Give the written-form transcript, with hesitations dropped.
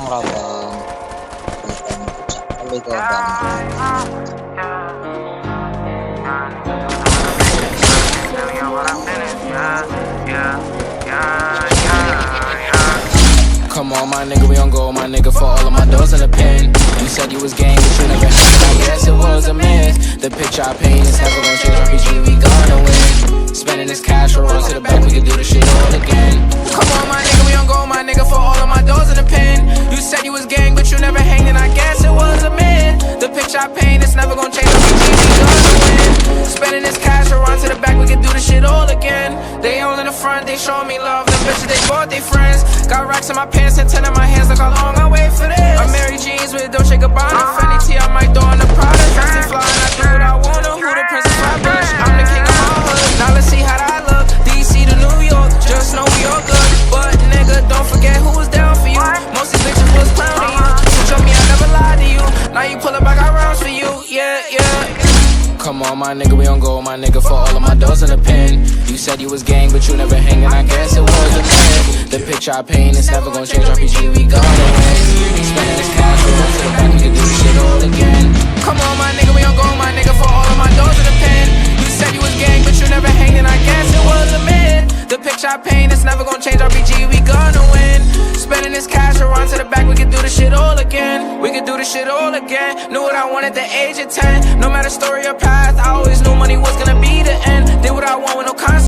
Bang. Kali Bang. Come on, my nigga, we on go, my nigga, for all of my doors in the pen. You said you was gang, but you never had it, I guess it was a myth. The picture I paint is never gonna change, RPG, we gonna win. Spending this cash, we'll run to the back, we can do this shit all again. Come on, my nigga, we on go, my nigga, for all of my doors in the pen. You said you was gang, but you never hanged, and I guess it was a myth. The picture I paint is never gonna change, RPG, we gonna win. Spending this cash, we'll run to the back, we can do this shit all again. They all in the front, they show me love, the bitches, they bought they friends. Got racks in my pants and 10 in my hands, look how long I wait for this. I'm Mary Jeans with Dolce Gabbana, Fendi T, I might throw in the Prada. Fancy fly and I do what I wanna, who the princess Flatbush? I'm the king of my hood, now let's see how that look. DC to New York, just know we all good. But nigga, don't forget who was down for you. Most these bitches was clowning you. So show me I never lied to you. Now you pull up, I got rounds for you, yeah, yeah. Come on, my nigga, we on go, my nigga, for all of my doors in the pen. You said you was gang, but you never hang, and I guess it was a myth. The picture I paint is never gonna change, RPG, we gonna win. Spending this cash, we'll run to the back, we can do this shit all again. Come on, my nigga, we on go, my nigga, for all of my doors in the pen. You said you was gang, but you never hang, and I guess it was a myth. The picture I paint is never gonna change, RPG, we gonna win. Spending this cash, we'll run to the back, we can do this shit all again. We can do this shit all again. Knew what I wanted at the age of 10. No matter story or path, I always knew money was gonna be the end. Did what I want with no consequence.